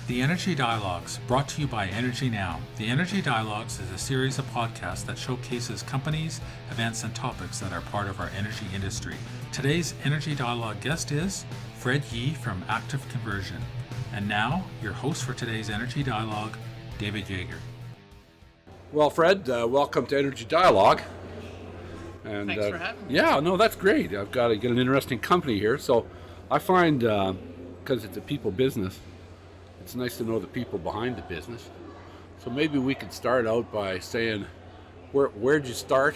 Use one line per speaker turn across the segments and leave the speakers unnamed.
The Energy Dialogues, brought to you by EnergyNow. The Energy Dialogues is a series of podcasts that showcases companies, events, and topics that are part of our energy industry. Today's Energy Dialogue guest is Fred Yee from Active Conversion. And now, your host for today's Energy Dialogue, David Yeager.
Well, Fred, welcome to Energy Dialogue. And,
Thanks for having me.
Yeah, no, that's great. I've got an interesting company here. So I find, because it's a people business, it's nice to know the people behind the business. So maybe we could start out by saying, where'd you start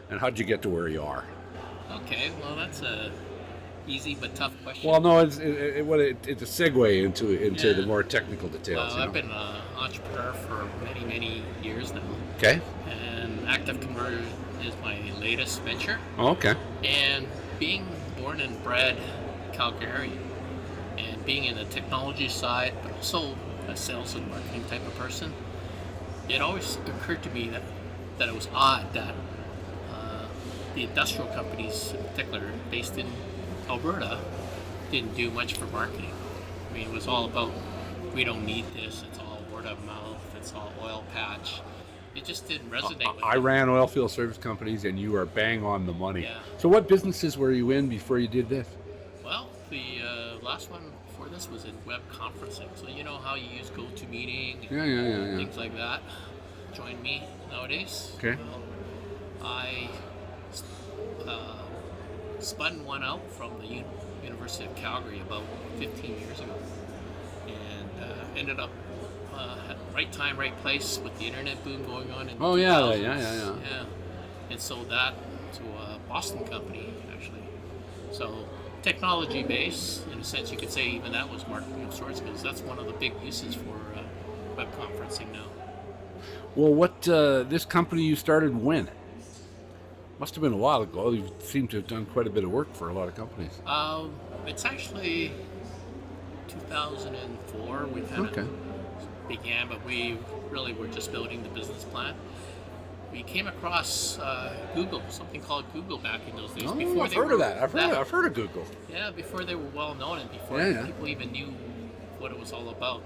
and how'd you get to where you are?
Okay, well that's a easy but tough question.
Well, no, it's a segue into the more technical details.
Well, I've been an entrepreneur for many years now.
Okay.
And Active Conversion is my latest venture.
Oh, okay.
And being born and bred Calgarian, and being in the technology side, but also a sales and marketing type of person, it always occurred to me that it was odd that the industrial companies, in particular, based in Alberta, didn't do much for marketing. I mean, it was all about, we don't need this, it's all word of mouth, it's all oil patch. It just didn't resonate with
I
me.
ran oil field service companies, and you are bang on the money.
Yeah.
So what businesses were you in before you did this?
Well, the last one before this was in web conferencing. So you know how you use GoToMeeting and
Yeah.
things like that. Join me nowadays.
Okay.
Well, I spun one out from the University of Calgary about 15 years ago, and ended up at right time, right place with the internet boom going on in the 2000s. Yeah. And sold that to a Boston company, actually. So technology base, in a sense, you could say even that was marketing of sorts, because that's one of the big uses for web conferencing now.
Well, what this company you started when? Must have been a while ago. You seem to have done quite a bit of work for a lot of companies.
It's actually 2004 we kind of began, but we really were just building the business plan. We came across Google, something called Google back in those days.
Oh,
before
I've heard of that. I've heard of Google.
Yeah, before they were well known and before people even knew what it was all about.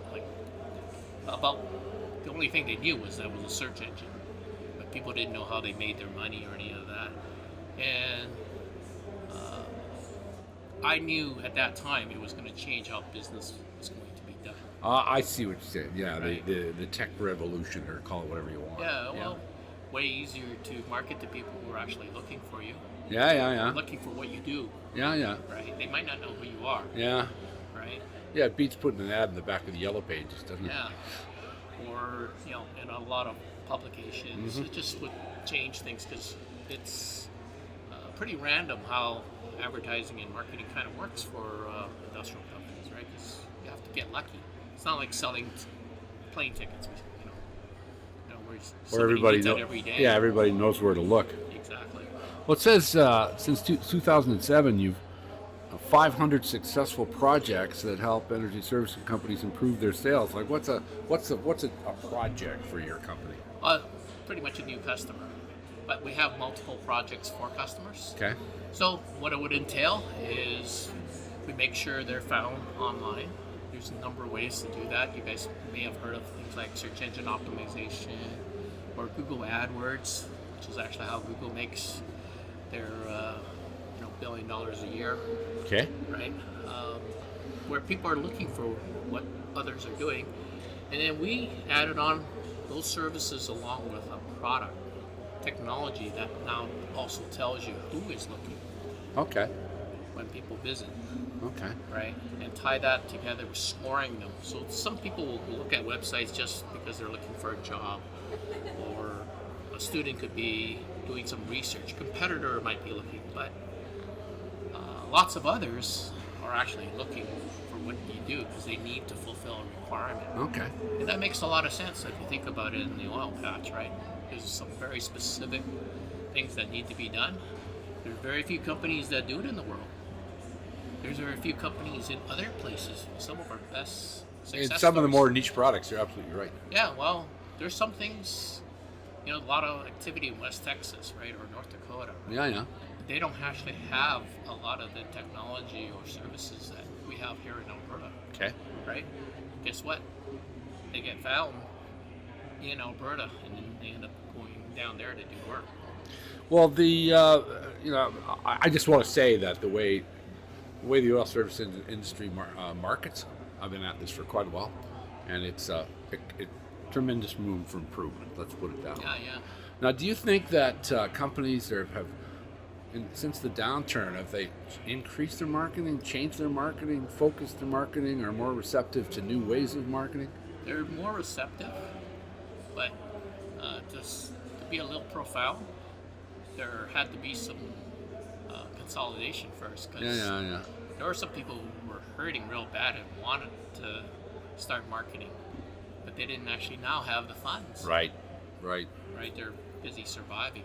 The only thing they knew was that it was a search engine, but people didn't know how they made their money or any of that. And I knew at that time it was going to change how business was going to be done.
I see what you're saying. Yeah,
Right.
the tech revolution, or call it whatever you want.
Yeah, well, way easier to market to people who are actually looking for you.
Yeah.
Looking for what you do,
Yeah.
right? They might not know who you are,
Yeah.
right?
Yeah, it beats putting an ad in the back of the yellow pages, doesn't it?
Yeah. Or, in a lot of publications, it just would change things, because it's pretty random how advertising and marketing kind of works for industrial companies, right? Because you have to get lucky. It's not like selling plane tickets, where
everybody
needs that
knows.
every day.
Yeah, everybody knows where to look.
Exactly.
Well, it says since 2007, you've 500 successful projects that help energy service companies improve their sales. Like, what's a project for your company?
Pretty much a new customer, but we have multiple projects for customers.
Okay.
So what it would entail is we make sure they're found online. There's a number of ways to do that. You guys may have heard of things like search engine optimization or Google AdWords, which is actually how Google makes their $1 billion a year,
Okay.
right? Where people are looking for what others are doing. And then we added on those services along with a product technology that now also tells you who is looking
Okay.
when people visit.
Okay.
Right, and tie that together with scoring them. So some people will look at websites just because they're looking for a job, or a student could be doing some research. A competitor might be looking, but lots of others are actually looking for what you do because they need to fulfill a requirement.
Okay.
And that makes a lot of sense if you think about it in the oil patch, right? There's some very specific things that need to be done. There's very few companies that do it in the world. There's very few companies in other places. Some of our best success
And some of the
stories.
more niche products, you're absolutely right.
Yeah, well, there's some things, a lot of activity in West Texas, right, or North Dakota.
Yeah.
they don't actually have a lot of the technology or services that we have here in Alberta.
Okay.
Right? Guess what? They get found in Alberta, and then they end up going down there to do work.
Well, I just want to say that the way the oil service industry markets, I've been at this for quite a while, and it's tremendous room for improvement. Let's put it that way.
Yeah.
Now, do you think that companies since the downturn, have they increased their marketing, changed their marketing, focused their marketing, or more receptive to new ways of marketing?
They're more receptive, but just to be a little profound, there had to be some consolidation first, because there were some people who were hurting real bad and wanted to start marketing, but they didn't actually now have the funds.
Right.
They're busy surviving.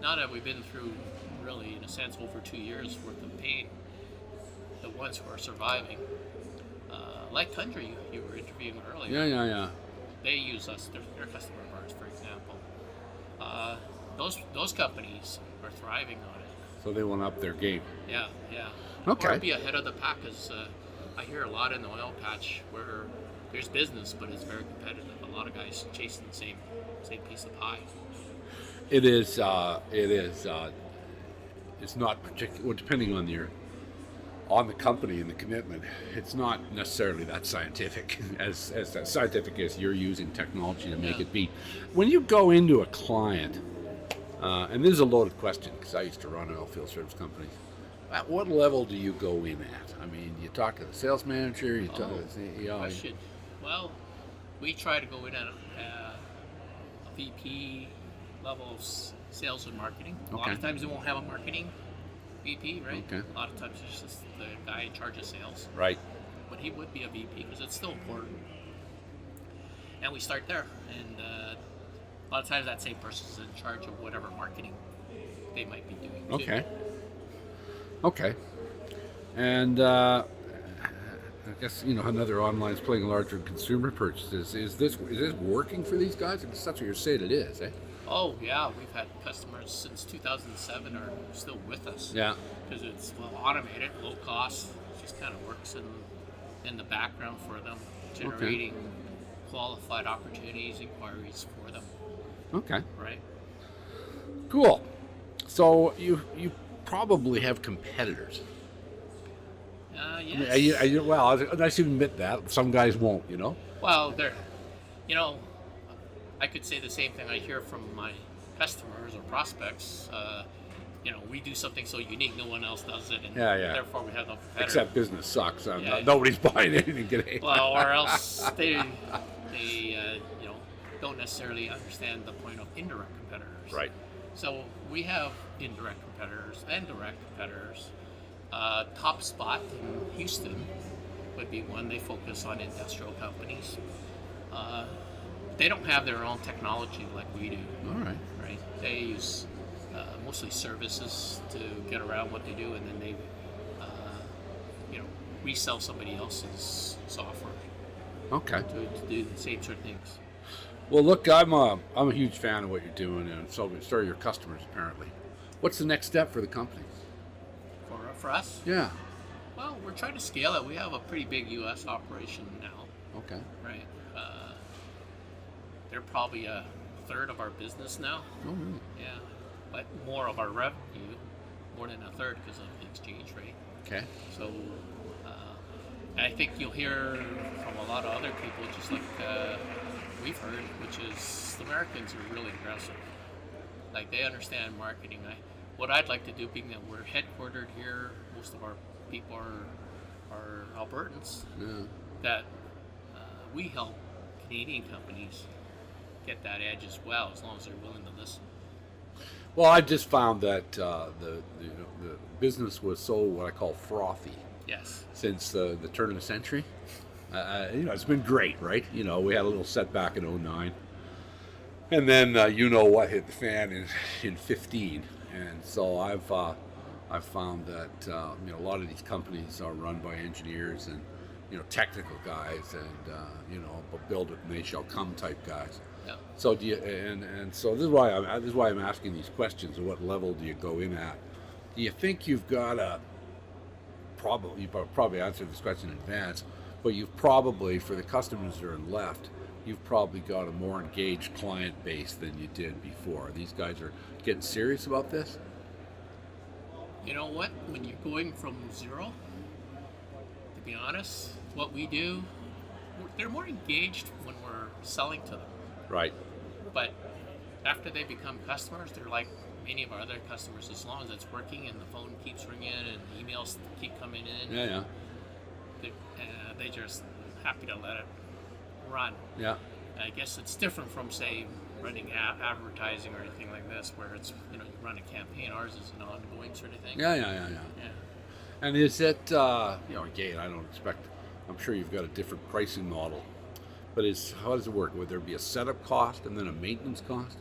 Now that we've been through, really, in a sense, over 2 years worth of pain, the ones who are surviving, like Tundra, you were interviewing earlier.
Yeah.
They use us, their customer of ours, for example. Those companies are thriving on it.
So they went up their game.
Yeah.
Okay.
Or be ahead of the pack, because I hear a lot in the oil patch where there's business, but it's very competitive. A lot of guys chasing the same piece of pie.
It is. It's not particular. Well, depending on the company and the commitment, it's not necessarily that scientific as scientific as you're using technology to make it be. When you go into a client, and this is a loaded question because I used to run oil field service companies. At what level do you go in at? I mean, you talk to the sales manager, you talk to the CEO.
Question. Well, we try to go in at a VP level of sales and marketing. A lot of times we won't have a marketing VP, right?
Okay.
A lot of times it's just the guy in charge of sales.
Right.
But he would be a VP because it's still important. And we start there. And a lot of times that same person's in charge of whatever marketing they might be doing too.
Okay. And I guess another online's playing a larger consumer purchases. Is this working for these guys? Because that's what you're saying it is, eh?
Oh yeah, we've had customers since 2007 are still with us.
Yeah.
Because it's automated, low cost. It just kind of works in the background for them, generating qualified opportunities, inquiries for them.
Okay.
Right.
Cool. So you probably have competitors.
Yes.
I mean, well, I should admit that some guys won't.
Well, I could say the same thing I hear from my customers or prospects. We do something so unique, no one else does it, and therefore we have no competitor.
Except business sucks. Nobody's buying anything today.
Well, or else they don't necessarily understand the point of indirect competitors.
Right.
So we have indirect competitors and direct competitors. Top spot in Houston would be one. They focus on industrial companies. They don't have their own technology like we do.
All right.
Right. They use mostly services to get around what they do, and then they, resell somebody else's software.
Okay.
To do the same sort of things.
Well, look, I'm a huge fan of what you're doing, and so are your customers apparently. What's the next step for the company?
For us?
Yeah.
Well, we're trying to scale it. We have a pretty big U.S. operation now.
Okay.
Right. They're probably a third of our business now.
Oh, really?
Yeah. But more of our revenue, more than a third because of the exchange rate.
Okay.
So I think you'll hear from a lot of other people, just like we've heard, which is the Americans are really aggressive. Like, they understand marketing. What I'd like to do, being that we're headquartered here, most of our people are Albertans, that we help Canadian companies get that edge as well, as long as they're willing to listen.
Well, I just found that the business was so what I call frothy.
Yes.
Since the turn of the century, it's been great, right? We had a little setback in 2009, and then what hit the fan in 15, and so I've found that a lot of these companies are run by engineers and technical guys and build it and they shall come type guys.
Yeah.
So do you, and so this is why I'm asking these questions. At what level do you go in at? do you think you've got a you probably answered this question in advance, but you've probably, for the customers that are left, you've probably got a more engaged client base than you did before. These guys are getting serious about this?
You know what? When you're going from zero, to be honest, what we do, they're more engaged when we're selling to them.
Right.
But after they become customers, they're like many of our other customers. As long as it's working and the phone keeps ringing and emails keep coming in,
Yeah.
they're just happy to let it run.
Yeah.
I guess it's different from, say, running advertising or anything like this, where it's, you run a campaign. Ours is an ongoing sort of thing.
Yeah. And is it, again, I don't expect, I'm sure you've got a different pricing model, but how does it work? Would there be a setup cost and then a maintenance cost?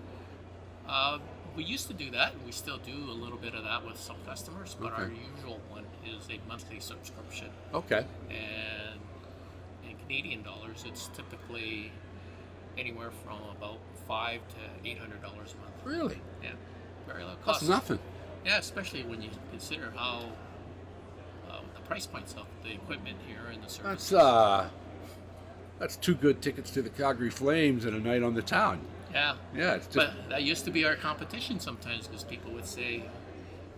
We used to do that, and we still do a little bit of that with some customers, but our usual one is a monthly subscription. Okay. And in Canadian dollars, it's typically anywhere from about $500 to $800 a month.
Really?
Yeah. Very low cost.
That's nothing.
Yeah, especially when you consider how the price points of the equipment here and the services.
That's 2 good tickets to the Calgary Flames and a night on the town.
Yeah.
Yeah, it's just...
But that used to be our competition sometimes, because people would say,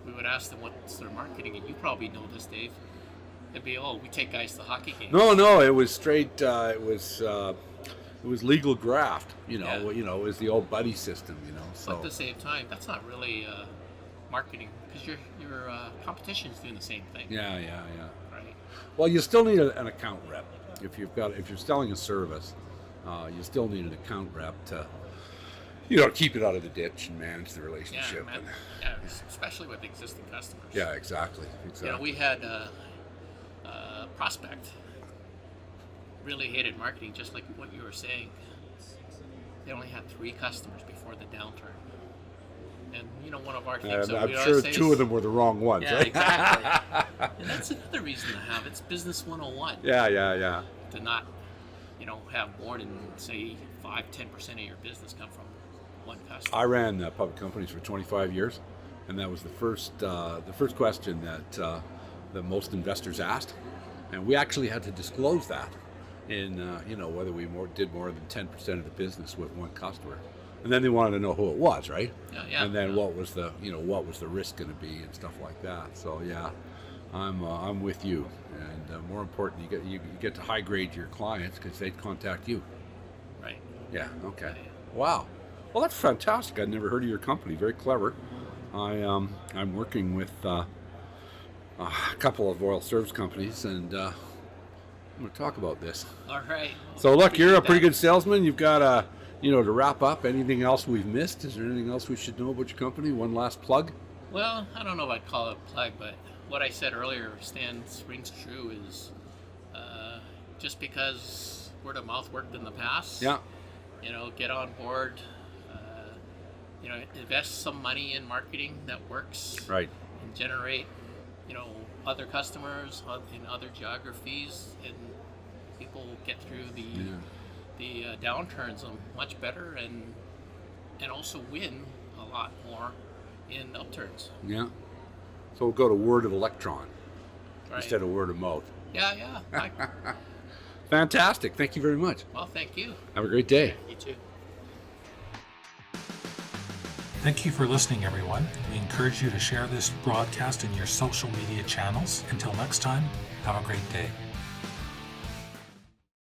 we would ask them what's their marketing, and you probably know this, Dave. It'd be, we take guys to hockey games.
No, it was straight. It was legal graft. It was the old buddy system. So
but at the same time, that's not really marketing, because your competition's doing the same thing.
Yeah.
Right.
Well, you still need an account rep if you're selling a service. You still need an account rep to keep it out of the ditch and manage the relationship.
Yeah, especially with existing customers.
Yeah, exactly.
We had a prospect really hated marketing, just like what you were saying. They only had 3 customers before the downturn. And one of our things that
I'm
we
sure
always say
2 of them were the wrong ones.
Yeah,
right?
exactly. And that's another reason to have it's business 101.
Yeah.
To not, have more than, say, 5-10% of your business come from one customer.
I ran public companies for 25 years, and that was the first question that most investors asked, and we actually had to disclose that in whether we did more than 10% of the business with one customer, and then they wanted to know who it was, right?
Yeah.
And then what was the risk going to be and stuff like that. So yeah, I'm with you, and more important, you get to high grade your clients because they contact you.
Right.
Yeah. Okay. Wow. Well, that's fantastic. I'd never heard of your company. Very clever. I'm working with a couple of oil service companies, and I'm going to talk about this.
All right.
So look, you're a pretty good salesman. You've got to wrap up. Anything else we've missed? Is there anything else we should know about your company? One last plug?
Well, I don't know if I'd call it a plug, but what I said earlier rings true. Is just because word of mouth worked in the past.
Yeah.
Get on board. Invest some money in marketing that works.
Right.
And generate, other customers in other geographies, and people get through the downturns much better, and also win a lot more in upturns.
Yeah. So we'll go to word of electron
instead
of word of mouth.
Yeah.
Fantastic. Thank you very much.
Well, thank you.
Have a great day.
You too.
Thank you for listening, everyone. We encourage you to share this broadcast in your social media channels. Until next time, have a great day.